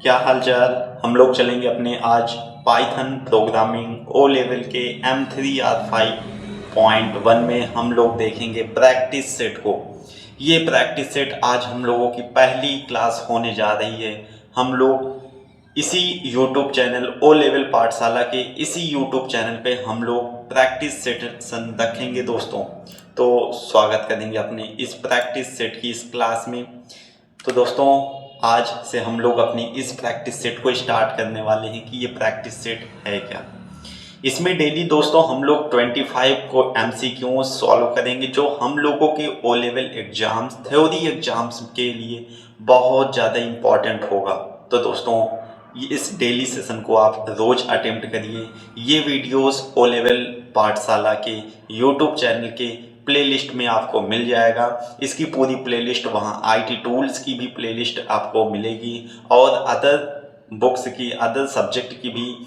क्या हाल चाल। हम लोग चलेंगे अपने आज पाइथन प्रोग्रामिंग ओ लेवल के M3R5.1 में हम लोग देखेंगे प्रैक्टिस सेट को। ये प्रैक्टिस सेट आज हम लोगों की पहली क्लास होने जा रही है। हम लोग इसी YouTube चैनल ओ लेवल पाठशाला के इसी YouTube चैनल पे हम लोग प्रैक्टिस सेशन रखेंगे दोस्तों। तो स्वागत करेंगे अपने इस प्रैक्टिस सेट की इस क्लास में। तो दोस्तों आज से हम लोग अपनी इस प्रैक्टिस सेट को स्टार्ट करने वाले हैं कि ये प्रैक्टिस सेट है क्या। इसमें डेली दोस्तों हम लोग 25 को MCQ सॉल्व करेंगे जो हम लोगों के O level exams theory exams के लिए बहुत ज़्यादा इम्पॉर्टेंट होगा। तो दोस्तों इस डेली सेशन को आप रोज़ अटेम्प्ट करिए। ये वीडियोस ओ लेवल पाठशाला के यूट्यूब चैनल के प्लेलिस्ट में आपको मिल जाएगा। इसकी पूरी प्लेलिस्ट वहाँ IT टूल्स की भी प्लेलिस्ट आपको मिलेगी और अदर बुक्स की अदर सब्जेक्ट की भी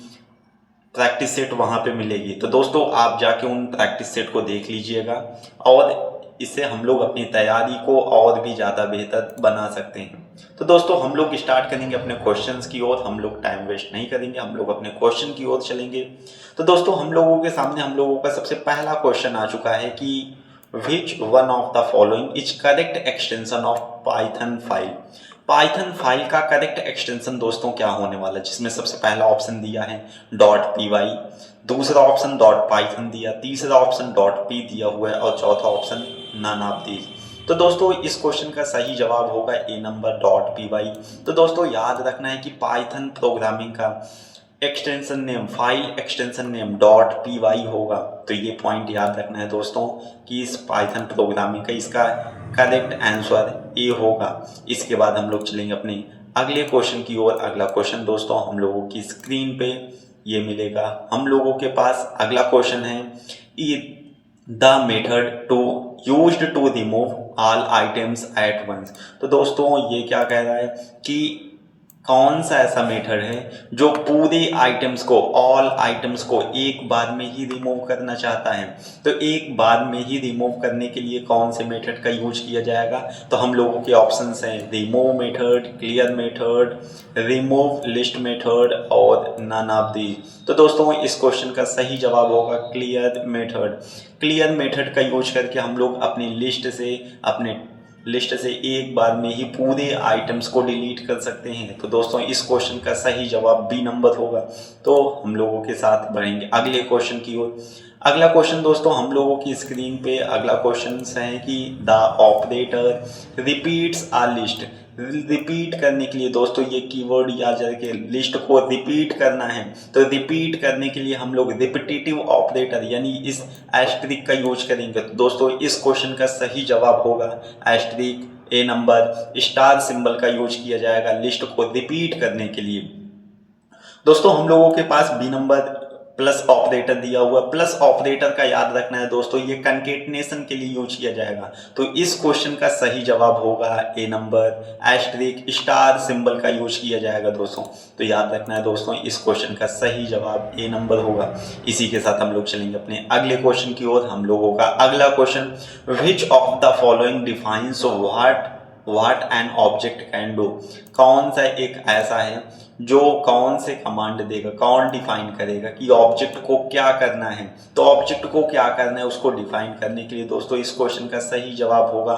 प्रैक्टिस सेट वहाँ पे मिलेगी। तो दोस्तों आप जाके उन प्रैक्टिस सेट को देख लीजिएगा और इससे हम लोग अपनी तैयारी को और भी ज़्यादा बेहतर बना सकते हैं। तो दोस्तों हम लोग स्टार्ट करेंगे अपने क्वेश्चंस की ओर। हम लोग टाइम वेस्ट नहीं करेंगे, हम लोग अपने क्वेश्चन की ओर चलेंगे। तो दोस्तों हम लोगों के सामने हम लोगों का सबसे पहला क्वेश्चन आ चुका है कि which one of the following is correct extension of Python file. Python file का करेक्ट एक्सटेंशन दोस्तों क्या होने वाला है, जिसमें सबसे पहला ऑप्शन दिया है .py, दूसरा ऑप्शन .python दिया, तीसरा ऑप्शन .p दिया हुआ है और चौथा ऑप्शन नन ऑफ दीज। तो दोस्तों इस क्वेश्चन का सही जवाब होगा ए नंबर .py। तो दोस्तों याद रखना है कि पाइथन प्रोग्रामिंग का extension name file extension name .py होगा। तो ये पॉइंट याद रखना है दोस्तों कि इस पाइथन प्रोग्रामिंग का इसका करेक्ट आंसर ए होगा। इसके बाद हम लोग चलेंगे अपने अगले क्वेश्चन की ओर। अगला क्वेश्चन दोस्तों हम लोगों की स्क्रीन पे ये मिलेगा। हम लोगों के पास अगला क्वेश्चन है the method to used to remove all items at once. तो दोस्तों ये क्या कह रहा है कि कौन सा ऐसा मेथड है जो पूरे आइटम्स को ऑल आइटम्स को एक बार में ही रिमूव करना चाहता है। तो एक बार में ही रिमूव करने के लिए कौन से मेथड का यूज किया जाएगा। तो हम लोगों के ऑप्शंस हैं remove method, clear method, remove list method और नन ऑफ दी। तो दोस्तों इस क्वेश्चन का सही जवाब होगा क्लियर मेथड। क्लियर मेथड का यूज करके हम लोग अपनी लिस्ट से एक बार में ही पूरे आइटम्स को डिलीट कर सकते हैं। तो दोस्तों इस क्वेश्चन का सही जवाब बी नंबर होगा। तो हम लोगों के साथ बढ़ेंगे अगले क्वेश्चन की ओर। अगला क्वेश्चन दोस्तों हम लोगों की स्क्रीन पे अगला क्वेश्चन है कि the operator repeats a list. Repeat करने के लिए दोस्तों ये कीवर्ड याद रखिए, लिस्ट को रिपीट करना है। तो रिपीट करने के लिए हम लोग रिपीटेटिव ऑपरेटर यानी इस एस्ट्रिक का यूज करेंगे। तो दोस्तों इस क्वेश्चन का सही जवाब होगा एस्ट्रिक ए नंबर। स्टार सिंबल का यूज किया जाएगा लिस्ट को रिपीट करने के लिए। दोस्तों हम लोगों के पास बी नंबर प्लस ऑपरेटर दिया हुआ। प्लस ऑपरेटर का याद रखना है दोस्तों, ये कंकेटनेशन के लिए यूज किया जाएगा। तो इस क्वेश्चन का सही जवाब होगा ए नंबर। एस्ट्रिक स्टार सिंबल का यूज किया जाएगा दोस्तों। तो याद रखना है दोस्तों इस क्वेश्चन का सही जवाब ए नंबर होगा। इसी के साथ हम लोग चलेंगे अपने अगले क्वेश्चन की ओर। हम लोगों का अगला question which of the following defines what an object can do. कौन सा एक ऐसा है जो कौन से कमांड देगा, कौन डिफाइन करेगा कि ऑब्जेक्ट को क्या करना है। तो ऑब्जेक्ट को क्या करना है उसको डिफाइन करने के लिए दोस्तों इस क्वेश्चन का सही जवाब होगा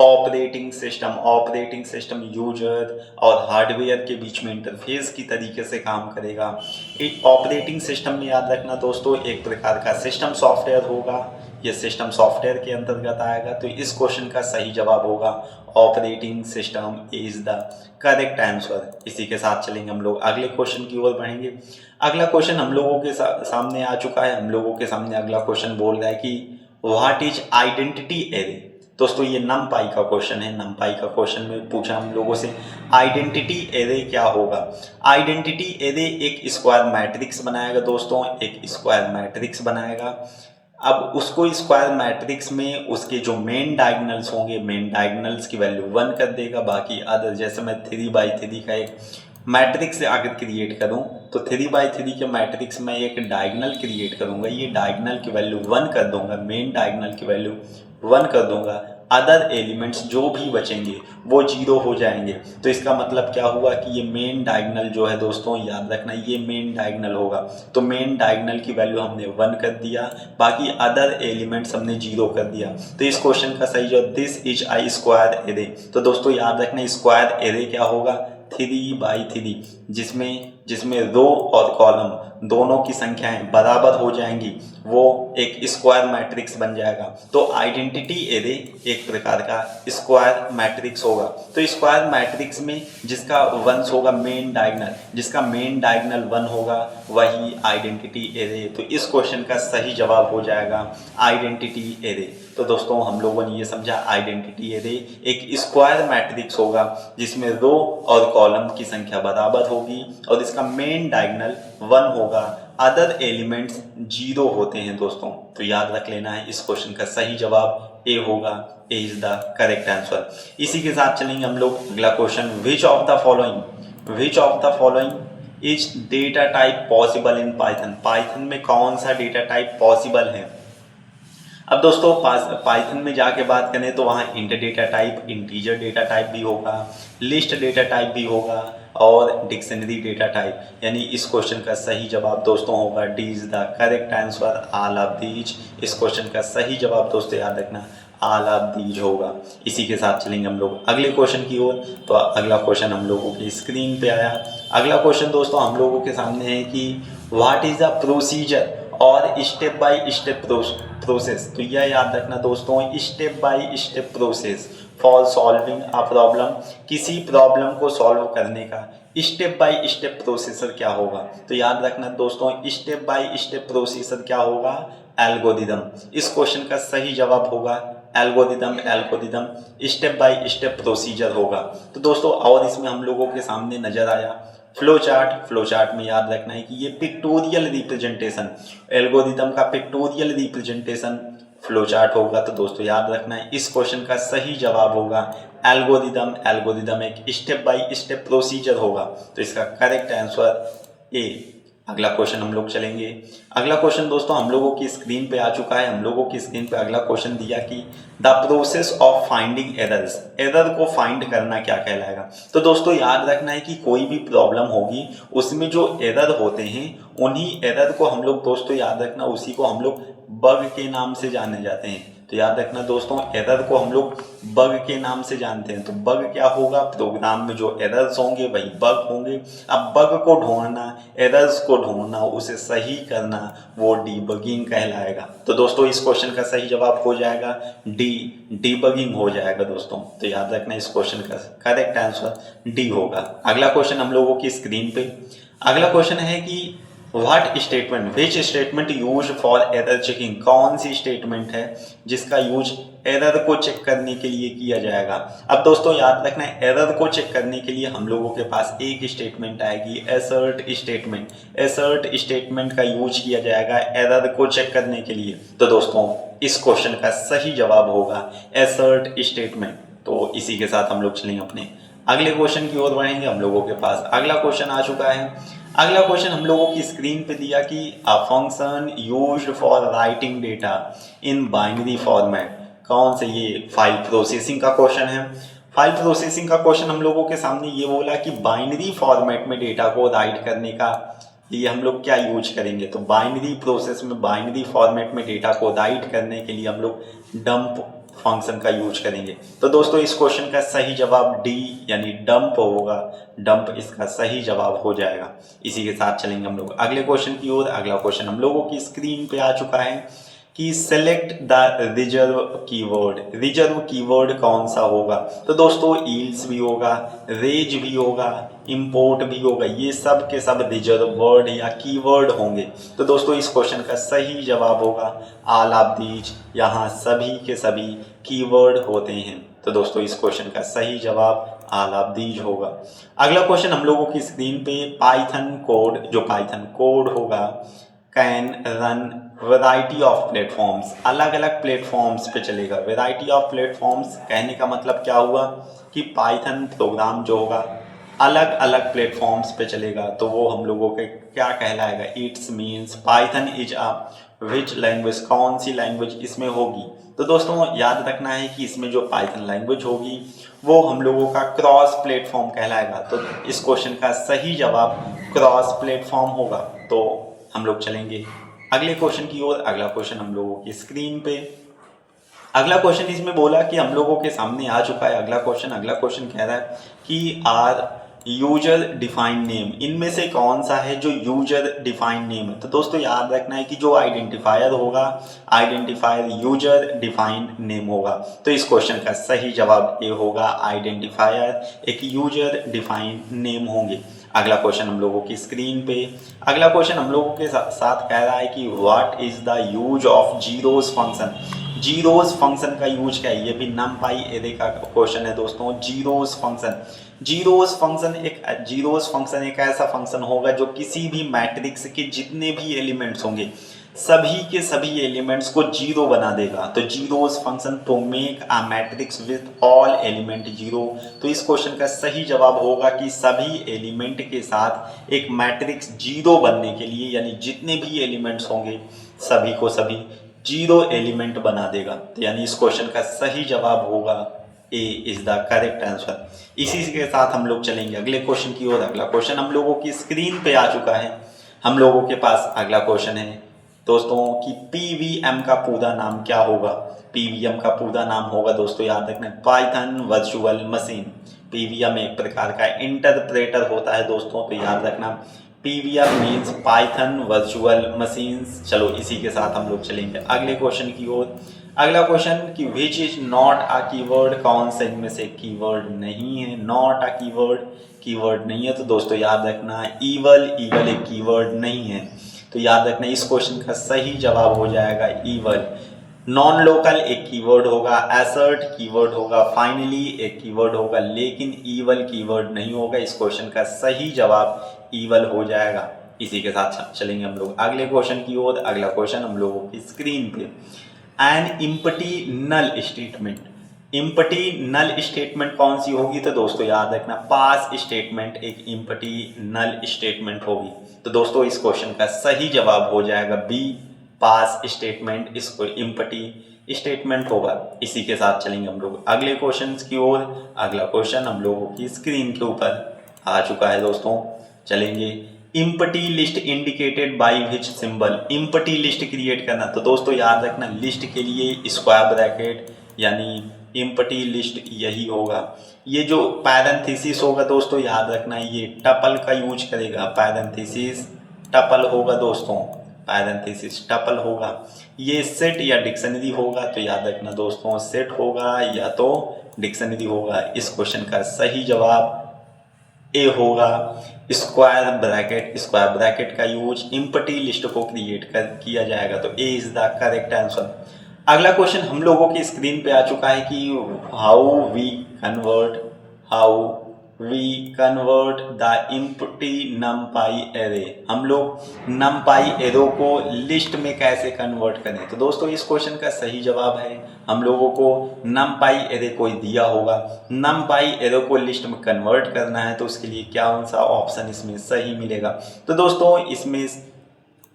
operating system. Operating system user और हार्डवेयर के बीच में इंटरफेस की तरीके से काम करेगा। एक ऑपरेटिंग सिस्टम में याद रखना दोस्तों एक प्रकार का सिस्टम सॉफ्टवेयर होगा। ये सिस्टम सॉफ्टवेयर के अंतर्गत आएगा। तो इस क्वेश्चन का सही जवाब होगा operating system is the correct answer. इसी के साथ चलेंगे हम लोग अगले क्वेश्चन की ओर बढ़ेंगे। अगला क्वेश्चन हम लोगों के सामने आ चुका है। हम लोगों के सामने अगला क्वेश्चन बोल रहा है कि व्हाट इज आइडेंटिटी एरे। दोस्तों ये नमपाई का क्वेश्चन है। नमपाई का क्वेश्चन में पूछा हम लोगों से आइडेंटिटी एरे क्या होगा। आइडेंटिटी एरे एक स्क्वायर मैट्रिक्स बनाएगा दोस्तों, एक स्क्वायर मैट्रिक्स बनाएगा। अब उसको स्क्वायर मैट्रिक्स में उसके जो मेन डायगोनल्स होंगे, मेन डायगोनल्स की वैल्यू 1 कर देगा। बाकी अदर जैसे मैं 3x3 का एक मैट्रिक्स अगर क्रिएट करूं तो 3x3 के मैट्रिक्स में एक डायगोनल क्रिएट करूंगा। ये डायगोनल की वैल्यू 1 कर दूंगा, मेन डायगोनल की वैल्यू 1 कर दूंगा, अदर एलिमेंट्स जो भी बचेंगे वो 0 हो जाएंगे। तो इसका मतलब क्या हुआ कि ये मेन डायगोनल जो है दोस्तों, याद रखना ये मेन डायगोनल होगा। तो मेन डायगोनल की वैल्यू हमने 1 कर दिया, बाकी अदर एलिमेंट्स हमने 0 कर दिया। तो इस क्वेश्चन का सही जवाब this is I square array. तो दोस्तों याद रखना स्क्वायर एरे क्या होगा, 3×3, जिसमें रो और कॉलम दोनों की संख्याएं बराबर हो जाएंगी, वो एक स्क्वायर मैट्रिक्स बन जाएगा। तो आइडेंटिटी एरे एक प्रकार का स्क्वायर मैट्रिक्स होगा। तो स्क्वायर मैट्रिक्स में जिसका वंश होगा मेन डायगोनल, जिसका मेन डायगोनल 1 होगा वही आइडेंटिटी एरे। तो इस क्वेश्चन का सही जवाब हो जाएगा आइडेंटिटी एरे। तो दोस्तों हम लोगों ने ये समझा आइडेंटिटी एरे एक स्क्वायर मैट्रिक्स होगा जिसमें रो और कॉलम की संख्या बराबर होगी और इसका मेन डायगोनल 1 होगा, अदर एलिमेंट्स 0 होते हैं दोस्तों। तो याद रख लेना है इस क्वेश्चन का सही जवाब ए होगा, ए इज द करेक्ट आंसर। इसी के साथ चलेंगे हम लोग अगला question, which of the following is data type possible in Python. Python में कौन सा डेटा टाइप पॉसिबल है। अब दोस्तों पाइथन में जाके बात करें तो वहाँ int data type, integer data type भी होगा, लिस्ट डेटा टाइप भी होगा और डिक्शनरी डेटा टाइप। यानी इस क्वेश्चन का सही जवाब दोस्तों होगा D is the correct answer, all of these. इस क्वेश्चन का सही जवाब दोस्तों याद रखना ऑल ऑफ दीज होगा। इसी के साथ चलेंगे हम लोग अगले क्वेश्चन की ओर। तो अगला क्वेश्चन हम लोगों की स्क्रीन पे आया। अगला क्वेश्चन दोस्तों हम लोगों के सामने है कि व्हाट इज द प्रोसीजर और स्टेप बाय स्टेप प्रोसेस। तो यह याद रखना दोस्तों, step by step process for solving a problem, किसी प्रॉब्लम को सॉल्व करने का स्टेप बाय स्टेप प्रोसेसर क्या होगा। तो याद रखना दोस्तों स्टेप बाय स्टेप प्रोसेसर क्या होगा, एल्गोरिदम। इस क्वेश्चन का सही जवाब होगा algorithm step by step procedure होगा। तो दोस्तों और इसमें हम लोगों के सामने नजर आया फ्लो चार्ट में याद रखना है कि ये पिक्टोरियल रिप्रेजेंटेशन, एल्गोरिदम का पिक्टोरियल रिप्रेजेंटेशन फ्लो चार्ट होगा। तो दोस्तों याद रखना है इस क्वेश्चन का सही जवाब होगा एल्गोरिदम एक स्टेप बाय स्टेप प्रोसीजर होगा। तो इसका करेक्ट आंसर ए। अगला क्वेश्चन हम लोग चलेंगे। अगला क्वेश्चन दोस्तों हम लोगों की स्क्रीन पे आ चुका है। हम लोगों की स्क्रीन पे अगला क्वेश्चन दिया कि the process of finding errors, error को फाइंड करना क्या कहलाएगा। तो दोस्तों याद रखना है कि कोई भी प्रॉब्लम होगी उसमें जो एरर होते हैं उन्हीं एरर को हम लोग दोस्तों याद रखना उसी को हम लोग बग के नाम से जाने जाते हैं। तो याद रखना दोस्तों एरर को हम लोग बग के नाम से जानते हैं। तो बग क्या होगा, प्रोग्राम में जो एरर्स होंगे वही बग होंगे। अब बग को ढूंढना, एरर्स को ढूंढना, उसे सही करना, वो डीबगिंग कहलाएगा। तो दोस्तों इस क्वेश्चन का सही जवाब हो जाएगा डीबगिंग हो जाएगा दोस्तों। तो याद रखना इस क्वेश्चन का करेक्ट आंसर डी होगा। अगला क्वेश्चन हम लोगों की स्क्रीन पे अगला क्वेश्चन है कि what statement, which statement use for error checking. कौन सी स्टेटमेंट है जिसका यूज एरर को चेक करने के लिए किया जाएगा। अब दोस्तों याद रखना है एरर को चेक करने के लिए हम लोगों के पास एक स्टेटमेंट आएगी, एसर्ट स्टेटमेंट। एसर्ट स्टेटमेंट का यूज किया जाएगा एरर को चेक करने के लिए। तो दोस्तों इस क्वेश्चन का सही जवाब होगा एसर्ट स्टेटमेंट। तो इसी के साथ हम लोग चलेंगे अपने अगले क्वेश्चन की ओर बढ़ेंगे। हम लोगों के पास अगला क्वेश्चन आ चुका है। अगला क्वेश्चन हम लोगों की स्क्रीन पे दिया कि a function used for writing data in binary format. कौन से, ये फाइल प्रोसेसिंग का क्वेश्चन है। फाइल प्रोसेसिंग का क्वेश्चन हम लोगों के सामने ये बोला कि बाइनरी फॉर्मेट में डेटा को राइट करने का लिए हम लोग क्या यूज करेंगे। तो बाइनरी प्रोसेस में, बाइनरी फॉर्मेट में डेटा को राइट करने के लिए हम लोग डंप फंक्शन का यूज करेंगे। तो दोस्तों इस क्वेश्चन का सही जवाब डी यानी डंप होगा। डंप इसका सही जवाब हो जाएगा। इसी के साथ चलेंगे हम लोग अगले क्वेश्चन की ओर। अगला क्वेश्चन हम लोगों की स्क्रीन पे आ चुका है कि select the reserve keyword. Reserve keyword कौन सा होगा। तो दोस्तों ईल्स भी होगा, रेज भी होगा, इंपोर्ट भी होगा, ये सब के सब रिजर्व वर्ड या कीवर्ड होंगे। तो दोस्तों इस क्वेश्चन का सही जवाब होगा ऑल ऑफ दीज। यहाँ सभी के सभी कीवर्ड होते हैं। तो दोस्तों इस क्वेश्चन का सही जवाब ऑल ऑफ दीज होगा। अगला क्वेश्चन हम लोगों की स्क्रीन पे पाइथन कोड, जो पाइथन कोड होगा can run variety of platforms, अलग अलग प्लेटफॉर्म्स पे चलेगा। वैरायटी ऑफ प्लेटफॉर्म्स कहने का मतलब क्या हुआ कि पाइथन प्रोग्राम जो होगा अलग अलग प्लेटफॉर्म्स पे चलेगा। तो वो हम लोगों के क्या कहलाएगा, it's means Python is a which language, कौन सी लैंग्वेज इसमें होगी। तो दोस्तों याद रखना है कि इसमें जो पाइथन लैंग्वेज होगी वो हम लोगों का क्रॉस प्लेटफॉर्म कहलाएगा। तो इस क्वेश्चन का सही जवाब क्रॉस प्लेटफॉर्म होगा। तो हम लोग चलेंगे अगले क्वेश्चन की ओर। अगला क्वेश्चन हम लोगों की स्क्रीन पे, अगला क्वेश्चन इसमें बोला कि हम लोगों के सामने आ चुका है अगला क्वेश्चन कह रहा है कि आर यूजर डिफाइंड नेम, इनमें से कौन सा है जो यूजर डिफाइंड नेम है। तो दोस्तों याद रखना है कि जो आइडेंटिफायर होगा, आइडेंटिफायर यूजर डिफाइंड नेम होगा। तो इस क्वेश्चन का सही जवाब ये होगा, आइडेंटिफायर एक यूजर डिफाइंड नेम होंगे। अगला क्वेश्चन हम लोगों की स्क्रीन पे, अगला क्वेश्चन हम लोगों के साथ कह रहा है कि what is the use of zeros function. Zeros function का यूज क्या है, ये भी नमपाई एरे का क्वेश्चन है दोस्तों। जीरोस फंक्शन एक ऐसा फंक्शन होगा जो किसी भी मैट्रिक्स के जितने भी एलिमेंट्स होंगे सभी के सभी एलिमेंट्स को जीरो बना देगा। तो zeros function to make a matrix with all element zero. तो इस क्वेश्चन का सही जवाब होगा कि सभी एलिमेंट के साथ एक मैट्रिक्स जीरो बनने के लिए, यानी जितने भी एलिमेंट्स होंगे सभी को सभी जीरो एलिमेंट बना देगा। तो यानी इस क्वेश्चन का सही जवाब होगा ए इज द करेक्ट आंसर। इसी के साथ हम लोग चलेंगे अगले क्वेश्चन की ओर। अगला क्वेश्चन हम लोगों की स्क्रीन पे आ चुका है। हम लोगों के पास अगला क्वेश्चन है दोस्तों कि पीवीएम का पूरा नाम क्या होगा। पीवीएम का पूरा नाम होगा दोस्तों, याद रखना, पाइथन वर्चुअल मशीन। पीवीएम एक प्रकार का इंटरप्रेटर होता है दोस्तों, तो याद रखना PVM means Python virtual machines. चलो इसी के साथ हम लोग चलेंगे अगले क्वेश्चन की ओर। अगला क्वेश्चन कि which is not a keyword, कौन से इनमें से कीवर्ड नहीं है। नॉट अ कीवर्ड नहीं है। तो दोस्तों याद रखना ईवल एक कीवर्ड नहीं है। तो याद रखना इस क्वेश्चन का सही जवाब हो जाएगा ईवल। नॉन लोकल एक कीवर्ड होगा, एसर्ट कीवर्ड होगा, फाइनली एक कीवर्ड होगा, लेकिन ईवल कीवर्ड नहीं होगा। इस क्वेश्चन का सही जवाब ईवल हो जाएगा। इसी के साथ चलेंगे हम लोग अगले क्वेश्चन की ओर। अगला क्वेश्चन हम लोगों की स्क्रीन पे, एन इम्पटी नल स्टेटमेंट। इम्पटी नल स्टेटमेंट कौन सी होगी। तो दोस्तों याद रखना पास स्टेटमेंट एक इम्पटी नल स्टेटमेंट होगी। तो दोस्तों इस क्वेश्चन का सही जवाब हो जाएगा बी, पास स्टेटमेंट इसको इम्पटी स्टेटमेंट होगा। इसी के साथ चलेंगे हम लोग अगले क्वेश्चन की ओर। अगला क्वेश्चन हम लोगों की स्क्रीन के ऊपर आ चुका है दोस्तों, चलेंगे। Empty list indicated by which symbol. Empty list create करना, तो दोस्तों याद रखना लिस्ट के लिए स्क्वायर ब्रैकेट यानी इम्पटी लिस्ट यही होगा। ये जो पैरेंथेसिस होगा दोस्तों याद रखना ये टपल का यूज करेगा। पैरेंथेसिस टपल होगा दोस्तों, पैरेंथेसिस टपल होगा। ये सेट या डिक्शनरी होगा, तो याद रखना दोस्तों सेट होगा या तो डिक्शनरी होगा। इस क्वेश्चन का सही जवाब ए होगा स्क्वायर ब्रैकेट का यूज इम्पटी लिस्ट को क्रिएट किया जाएगा। तो A is the correct answer. अगला क्वेश्चन हम लोगों की स्क्रीन पे आ चुका है कि how we convert the empty NumPy array. हम लोग नमपाई एरो को लिस्ट में कैसे कन्वर्ट करें। तो दोस्तों इस क्वेश्चन का सही जवाब है हम लोगों को नमपाई एरे कोई दिया होगा, नमपाई एरो को लिस्ट में कन्वर्ट करना है, तो उसके लिए कौन सा ऑप्शन इसमें सही मिलेगा। तो दोस्तों इसमें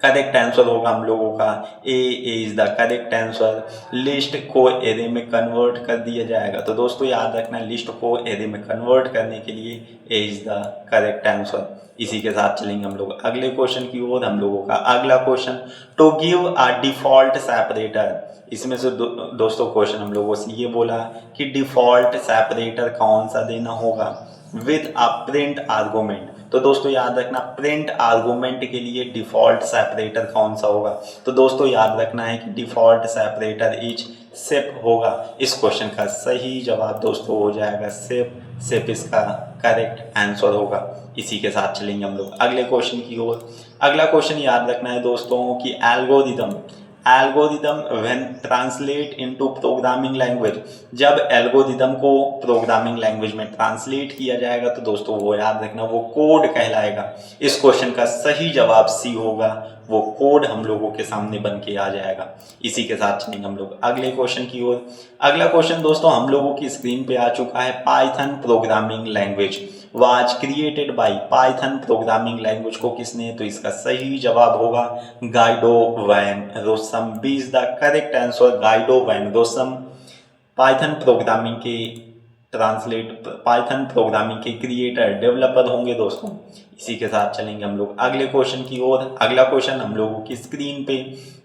करेक्ट आंसर होगा हम लोगों का A is the correct answer. List को एरे में कन्वर्ट कर दिया जाएगा। तो दोस्तों याद रखना लिस्ट को एरे में कन्वर्ट करने के लिए ए इज द करेक्ट आंसर। इसी के साथ चलेंगे हम लोग अगले क्वेश्चन की ओर। हम लोगों का अगला question to give a default separator. इसमें से दोस्तों क्वेश्चन हम लोगों से ये बोला कि डिफॉल्ट सेपरेटर कौन सा देना होगा विथ अ प्रिंट आर्गुमेंट। तो दोस्तों याद रखना प्रिंट आर्गुमेंट के लिए डिफॉल्ट सेपरेटर कौन सा होगा। तो दोस्तों याद रखना है कि डिफॉल्ट सेपरेटर इज सेप होगा। इस क्वेश्चन का सही जवाब दोस्तों हो जाएगा सेप इसका करेक्ट आंसर होगा। इसी के साथ चलेंगे हम लोग अगले क्वेश्चन की ओर। अगला क्वेश्चन याद रखना है दोस्तों कि algorithm when translate into programming language. जब एल्गोरिदम को प्रोग्रामिंग लैंग्वेज में ट्रांसलेट किया जाएगा तो दोस्तों वो याद रखना वो कोड कहलाएगा। इस क्वेश्चन का सही जवाब सी होगा, वो कोड हम लोगों के सामने बन के आ जाएगा। इसी के साथ चलेंगे हम लोग अगले क्वेश्चन की ओर। अगला क्वेश्चन दोस्तों हम लोगों की स्क्रीन पे आ चुका है Python programming language. Was created by Python programming language को किसने, तो इसका सही जवाब होगा Guido van Rossum. B is the correct answer, Guido van Rossum Python programming के क्रिएटर डेवलपर होंगे दोस्तों। इसी के साथ चलेंगे हम लोग अगले क्वेश्चन की ओर। अगला क्वेश्चन हम लोगों की स्क्रीन पे,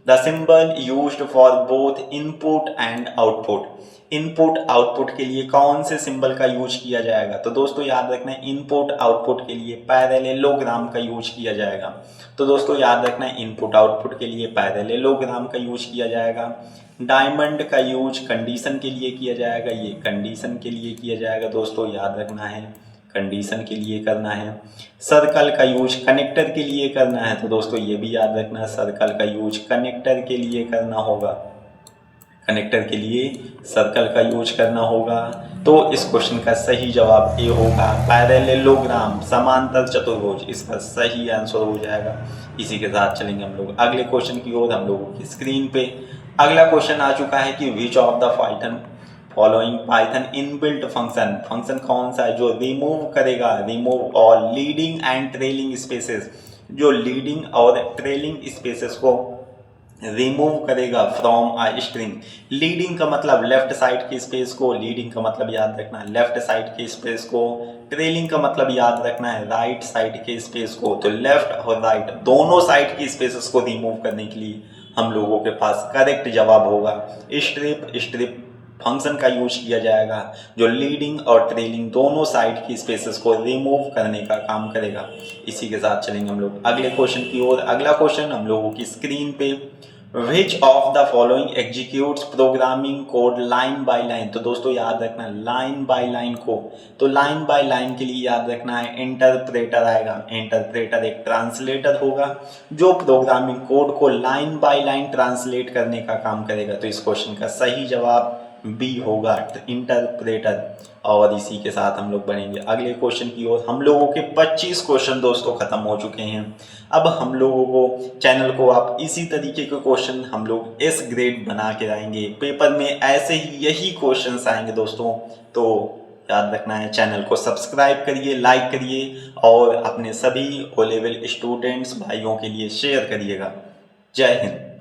the symbol used for both input and output. Input output के लिए कौन से सिंबल का यूज किया जाएगा, तो दोस्तों याद रखना है इनपुट आउटपुट के लिए पैरेललोग्राम का यूज किया जाएगा। तो दोस्तों याद रखना है इनपुट आउटपुट के लिए पैरेललोग्राम का यूज किया जाएगा। डायमंड का यूज कंडीशन के लिए किया जाएगा, ये कंडीशन के लिए किया जाएगा दोस्तों, याद रखना है कंडीशन के लिए करना है। सर्कल का यूज कनेक्टर के लिए करना है, तो दोस्तों ये भी याद रखना है सर्कल का यूज कनेक्टर के लिए करना होगा, कनेक्टर के लिए सर्कल का यूज करना होगा। तो इस क्वेश्चन का सही जवाब ए होगा पैरेललोग्राम, समांतर चतुर्भुज, इसका सही आंसर हो जाएगा। इसी के साथ चलेंगे हम लोग अगले क्वेश्चन की ओर। हम लोगों की स्क्रीन पे अगला क्वेश्चन आ चुका है कि which of the following Python inbuilt function कौन सा है जो remove all leading and trailing spaces, जो लीडिंग और ट्रेलिंग स्पेसेस को रिमूव करेगा फ्रॉम अ स्ट्रिंग। लीडिंग का मतलब लेफ्ट साइड के स्पेस को, लीडिंग का मतलब याद रखना है लेफ्ट साइड के स्पेस को, ट्रेलिंग का मतलब याद रखना है राइट साइड के स्पेस को। तो लेफ्ट और राइट दोनों साइड की स्पेसेस को रिमूव करने के लिए हम लोगों के पास करेक्ट जवाब होगा स्ट्रिप फंक्शन का यूज किया जाएगा, जो लीडिंग और ट्रेलिंग दोनों साइड की स्पेसेस को रिमूव करने का काम करेगा। इसी के साथ चलेंगे हम लोग अगले क्वेश्चन की ओर। अगला क्वेश्चन हम लोगों की स्क्रीन पे, which of the following executes programming code line by line. तो दोस्तों याद रखना है लाइन बाय लाइन को, तो लाइन बाय लाइन के लिए याद रखना है इंटरप्रेटर आएगा। इंटरप्रेटर एक ट्रांसलेटर होगा जो प्रोग्रामिंग कोड को लाइन बाय लाइन ट्रांसलेट करने का काम करेगा। तो इस क्वेश्चन का सही जवाब बी होगा इंटरप्रेटर। और इसी के साथ हम लोग बढ़ेंगे अगले क्वेश्चन की ओर। हम लोगों के 25 क्वेश्चन दोस्तों खत्म हो चुके हैं। अब हम लोगों को चैनल को आप इसी तरीके के क्वेश्चन हम लोग एस ग्रेड बना के आएंगे, पेपर में ऐसे ही यही क्वेश्चंस आएंगे दोस्तों। तो याद रखना है चैनल को सब्सक्राइब करिए, लाइक करिए और अपने सभी ओ लेवल स्टूडेंट्स भाइयों के लिए शेयर करिएगा। जय हिंद।